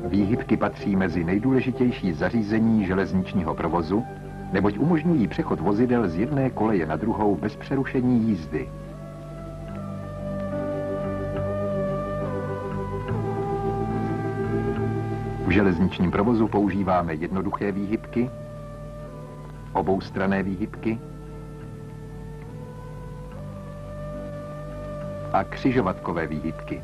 Výhybky patří mezi nejdůležitější zařízení železničního provozu, neboť umožňují přechod vozidel z jedné koleje na druhou bez přerušení jízdy. V železničním provozu používáme jednoduché výhybky, oboustranné výhybky a křižovatkové výhybky.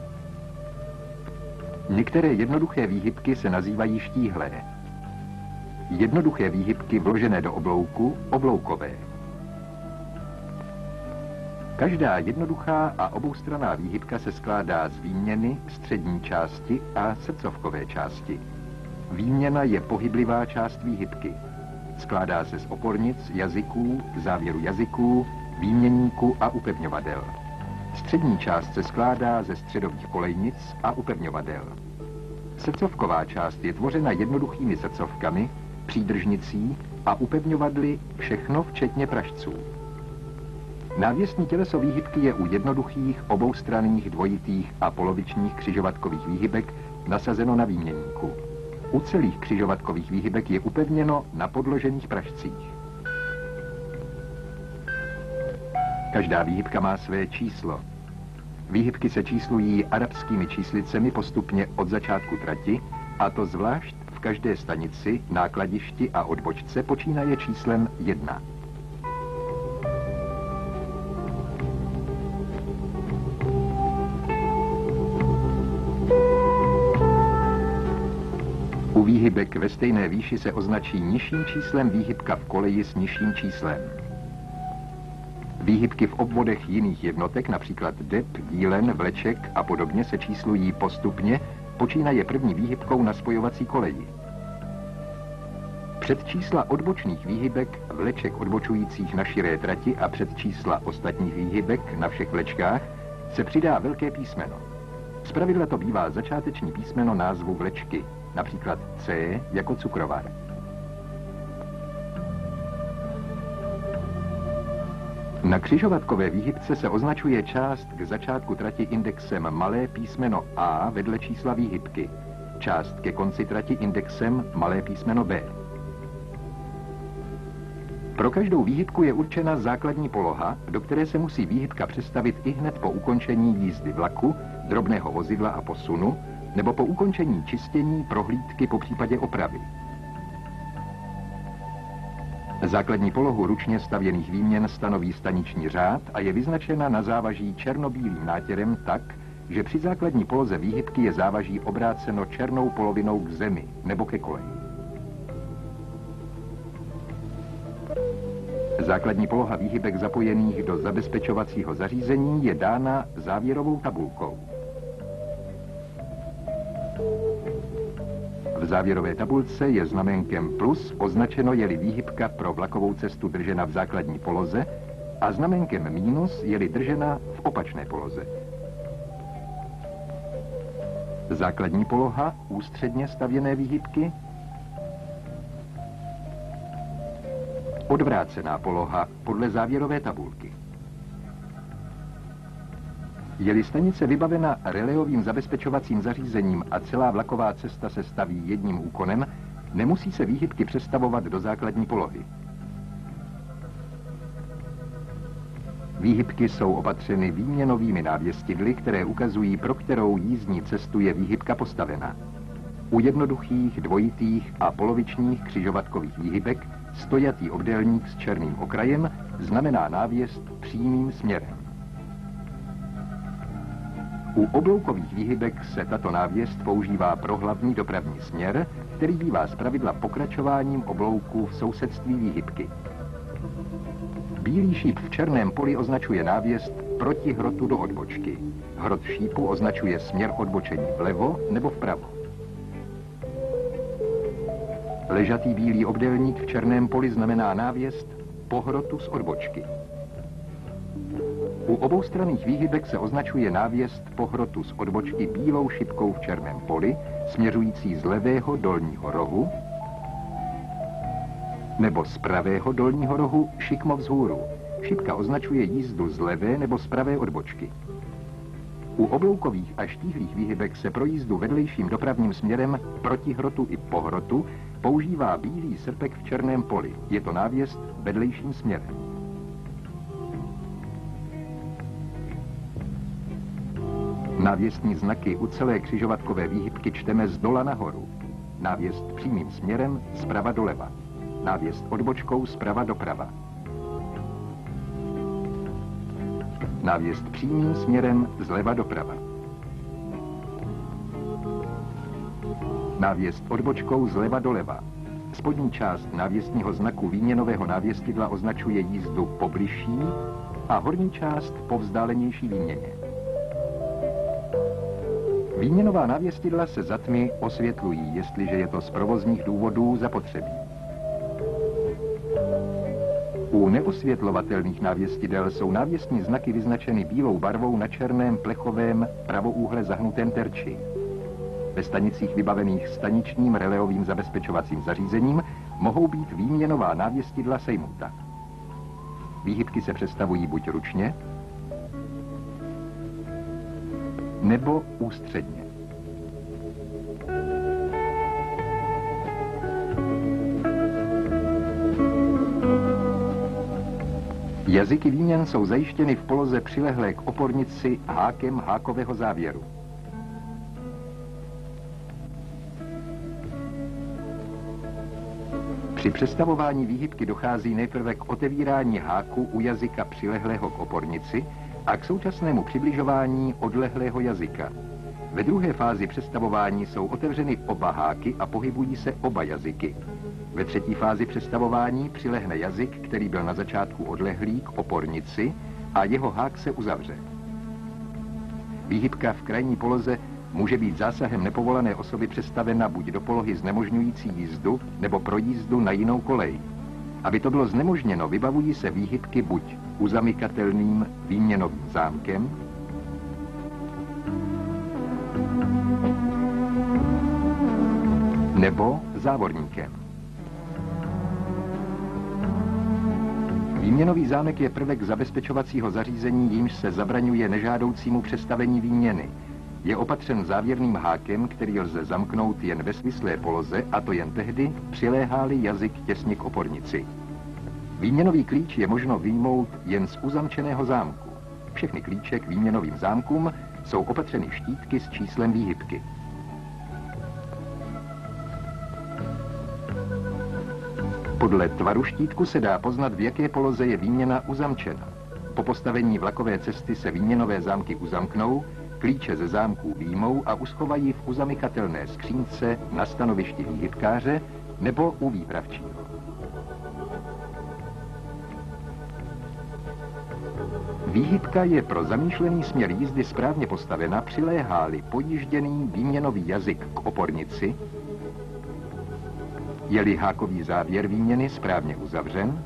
Některé jednoduché výhybky se nazývají štíhlé. Jednoduché výhybky vložené do oblouku obloukové. Každá jednoduchá a oboustranná výhybka se skládá z výměny, střední části a srdcovkové části. Výměna je pohyblivá část výhybky. Skládá se z opornic, jazyků, závěru jazyků, výměníku a upevňovadel. Střední část se skládá ze středových kolejnic a upevňovadel. Srdcovková část je tvořena jednoduchými srdcovkami, přídržnicí a upevňovadly, všechno včetně pražců. Návěsní těleso výhybky je u jednoduchých, oboustranných, dvojitých a polovičních křižovatkových výhybek nasazeno na výměníku. U celých křižovatkových výhybek je upevněno na podložených pražcích. Každá výhybka má své číslo. Výhybky se číslují arabskými číslicemi postupně od začátku trati, a to zvlášť v každé stanici, nákladišti a odbočce počínaje číslem 1. U výhybek ve stejné výši se označí nižším číslem výhybka v koleji s nižším číslem. Výhybky v obvodech jiných jednotek, například dep, dílen, vleček a podobně, se číslují postupně, počínaje první výhybkou na spojovací koleji. Před čísla odbočných výhybek, vleček odbočujících na širé trati a před čísla ostatních výhybek na všech vlečkách se přidá velké písmeno. Zpravidla to bývá začáteční písmeno názvu vlečky, například C jako cukrovar. Na křižovatkové výhybce se označuje část k začátku trati indexem malé písmeno A vedle čísla výhybky, část ke konci trati indexem malé písmeno B. Pro každou výhybku je určena základní poloha, do které se musí výhybka přestavit ihned po ukončení jízdy vlaku, drobného vozidla a posunu, nebo po ukončení čištění, prohlídky, popřípadě opravy. Základní polohu ručně stavěných výměn stanoví staniční řád a je vyznačena na závaží černobílým nátěrem tak, že při základní poloze výhybky je závaží obráceno černou polovinou k zemi nebo ke koleji. Základní poloha výhybek zapojených do zabezpečovacího zařízení je dána závěrovou tabulkou. V závěrové tabulce je znaménkem plus označeno, je-li výhybka pro vlakovou cestu držena v základní poloze a znaménkem mínus, je-li držena v opačné poloze. Základní poloha ústředně stavěné výhybky, odvrácená poloha podle závěrové tabulky. Je-li stanice vybavena reléovým zabezpečovacím zařízením a celá vlaková cesta se staví jedním úkonem, nemusí se výhybky přestavovat do základní polohy. Výhybky jsou opatřeny výměnovými návěstidly, které ukazují, pro kterou jízdní cestu je výhybka postavena. U jednoduchých, dvojitých a polovičních křižovatkových výhybek stojatý obdélník s černým okrajem znamená návěst přímým směrem. U obloukových výhybek se tato návěst používá pro hlavní dopravní směr, který bývá zpravidla pokračováním oblouku v sousedství výhybky. Bílý šíp v černém poli označuje návěst proti hrotu do odbočky. Hrot šípu označuje směr odbočení vlevo nebo vpravo. Ležatý bílý obdélník v černém poli znamená návěst po hrotu z odbočky. U oboustranných výhybek se označuje návěst po hrotu z odbočky bílou šipkou v černém poli, směřující z levého dolního rohu, nebo z pravého dolního rohu šikmo vzhůru. Šipka označuje jízdu z levé nebo z pravé odbočky. U obloukových a štíhlých výhybek se pro jízdu vedlejším dopravním směrem proti hrotu i po hrotu používá bílý srpek v černém poli. Je to návěst vedlejším směrem. Návěstní znaky u celé křižovatkové výhybky čteme z dola nahoru. Návěst přímým směrem zprava doleva. Návěst odbočkou zprava doprava. Návěst přímým směrem zleva doprava. Návěst odbočkou zleva doleva. Spodní část návěstního znaku výměnového návěstidla označuje jízdu po bližší a horní část po vzdálenější výměně. Výměnová návěstidla se za tmy osvětlují, jestliže je to z provozních důvodů zapotřebí. U neosvětlovatelných návěstidel jsou návěstní znaky vyznačeny bílou barvou na černém plechovém pravoúhle zahnutém terči. Ve stanicích vybavených staničním reléovým zabezpečovacím zařízením mohou být výměnová návěstidla sejmuta. Výhybky se přestavují buď ručně, nebo ústředně. Jazyky výměn jsou zajištěny v poloze přilehlé k opornici hákem hákového závěru. Při přestavování výhybky dochází nejprve k otevírání háku u jazyka přilehlého k opornici a k současnému přibližování odlehlého jazyka. Ve druhé fázi přestavování jsou otevřeny oba háky a pohybují se oba jazyky. Ve třetí fázi přestavování přilehne jazyk, který byl na začátku odlehlý, k opornici a jeho hák se uzavře. Výhybka v krajní poloze může být zásahem nepovolané osoby přestavena buď do polohy znemožňující jízdu, nebo pro jízdu na jinou kolej. Aby to bylo znemožněno, vybavují se výhybky buď uzamykatelným výměnovým zámkem, nebo závorníkem. Výměnový zámek je prvek zabezpečovacího zařízení, jímž se zabraňuje nežádoucímu přestavení výměny. Je opatřen závěrným hákem, který lze zamknout jen ve svislé poloze, a to jen tehdy, přiléhá-li jazyk těsně k opornici. Výměnový klíč je možno vyjmout jen z uzamčeného zámku. Všechny klíče k výměnovým zámkům jsou opatřeny štítky s číslem výhybky. Podle tvaru štítku se dá poznat, v jaké poloze je výměna uzamčena. Po postavení vlakové cesty se výměnové zámky uzamknou, klíče ze zámků vyjmou a uschovají v uzamykatelné skřínce na stanovišti výhybkáře nebo u výpravčího. Výhybka je pro zamýšlený směr jízdy správně postavena, přiléhá-li pojížděný výměnový jazyk k opornici, je-li hákový závěr výměny správně uzavřen,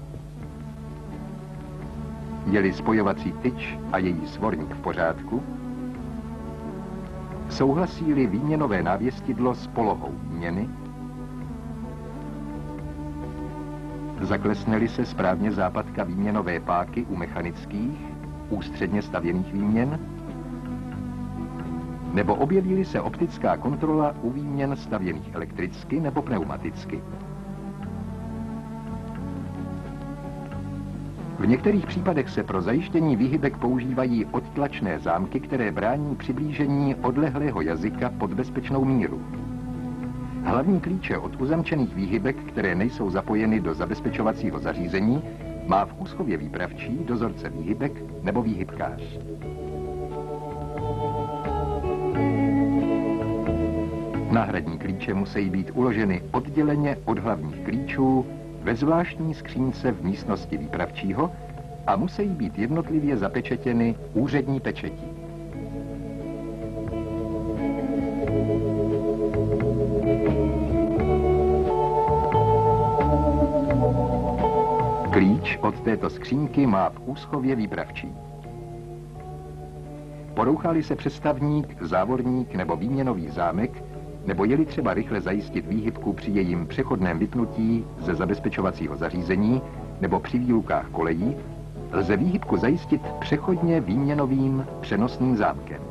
je-li spojovací tyč a její svorník v pořádku, souhlasí-li výměnové návěstidlo s polohou výměny, zaklesne-li se správně západka výměnové páky u mechanických, ústředně stavěných výměn, nebo objeví-li se optická kontrola u výměn stavěných elektricky nebo pneumaticky. V některých případech se pro zajištění výhybek používají odtlačné zámky, které brání přiblížení odlehlého jazyka pod bezpečnou míru. Hlavní klíče od uzamčených výhybek, které nejsou zapojeny do zabezpečovacího zařízení, má v úschově výpravčí, dozorce výhybek nebo výhybkář. Náhradní klíče musí být uloženy odděleně od hlavních klíčů ve zvláštní skřínce v místnosti výpravčího a musí být jednotlivě zapečetěny úřední pečetí. Klíč od této skřínky má v úschově výpravčí. Porouchá-li se přestavník, závorník nebo výměnový zámek, nebo je-li třeba rychle zajistit výhybku při jejím přechodném vypnutí ze zabezpečovacího zařízení nebo při výlukách kolejí, lze výhybku zajistit přechodně výměnovým přenosným zámkem.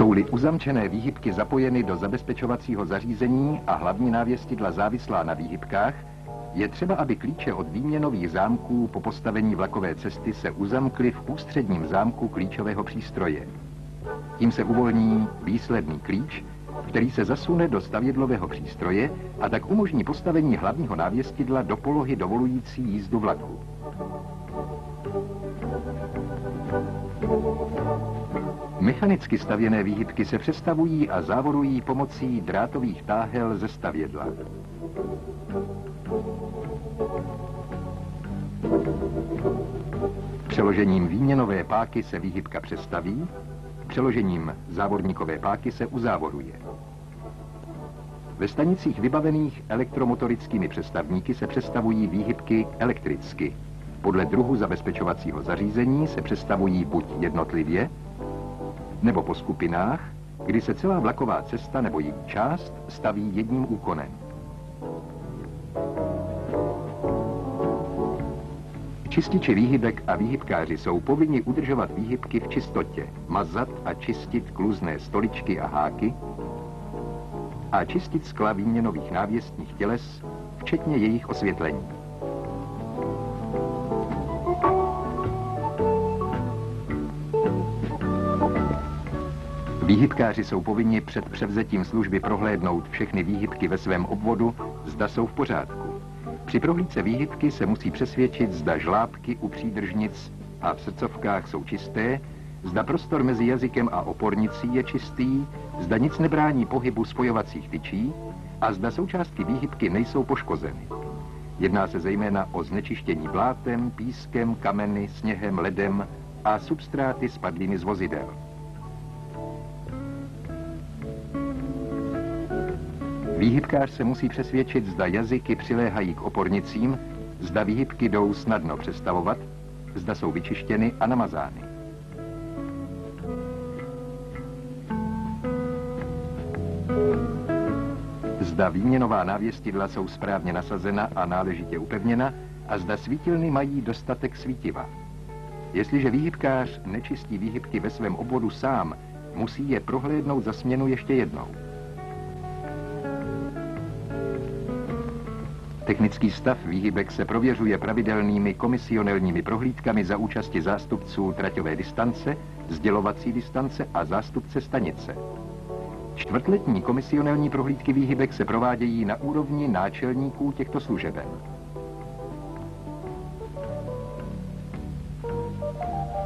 Jsou-li uzamčené výhybky zapojeny do zabezpečovacího zařízení a hlavní návěstidla závislá na výhybkách, je třeba, aby klíče od výměnových zámků po postavení vlakové cesty se uzamkly v ústředním zámku klíčového přístroje. Tím se uvolní výsledný klíč, který se zasune do stavědlového přístroje a tak umožní postavení hlavního návěstidla do polohy dovolující jízdu vlaku. Mechanicky stavěné výhybky se přestavují a závorují pomocí drátových táhel ze stavědla. Přeložením výměnové páky se výhybka přestaví, přeložením závorníkové páky se uzávoruje. Ve stanicích vybavených elektromotorickými přestavníky se přestavují výhybky elektricky. Podle druhu zabezpečovacího zařízení se přestavují buď jednotlivě, nebo po skupinách, kdy se celá vlaková cesta nebo její část staví jedním úkonem. Čističi výhybek a výhybkáři jsou povinni udržovat výhybky v čistotě, mazat a čistit kluzné stoličky a háky a čistit skla výměnových návěstních těles, včetně jejich osvětlení. Výhybkáři jsou povinni před převzetím služby prohlédnout všechny výhybky ve svém obvodu, zda jsou v pořádku. Při prohlídce výhybky se musí přesvědčit, zda žlábky u přídržnic a v srdcovkách jsou čisté, zda prostor mezi jazykem a opornicí je čistý, zda nic nebrání pohybu spojovacích tyčí a zda součástky výhybky nejsou poškozeny. Jedná se zejména o znečištění blátem, pískem, kameny, sněhem, ledem a substráty spadlými z vozidel. Výhybkář se musí přesvědčit, zda jazyky přiléhají k opornicím, zda výhybky jdou snadno přestavovat, zda jsou vyčištěny a namazány. Zda výměnová návěstidla jsou správně nasazena a náležitě upevněna a zda svítilny mají dostatek svítiva. Jestliže výhybkář nečistí výhybky ve svém obvodu sám, musí je prohlédnout za směnu ještě jednou. Technický stav výhybek se prověřuje pravidelnými komisionelními prohlídkami za účasti zástupců traťové distance, sdělovací distance a zástupce stanice. Čtvrtletní komisionelní prohlídky výhybek se provádějí na úrovni náčelníků těchto služeben.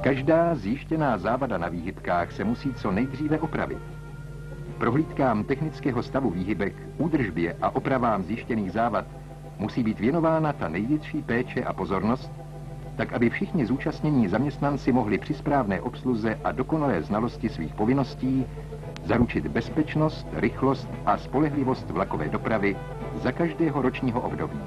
Každá zjištěná závada na výhybkách se musí co nejdříve opravit. Prohlídkám technického stavu výhybek, údržbě a opravám zjištěných závad musí být věnována ta největší péče a pozornost, tak aby všichni zúčastnění zaměstnanci mohli při správné obsluze a dokonalé znalosti svých povinností zaručit bezpečnost, rychlost a spolehlivost vlakové dopravy za každého ročního období.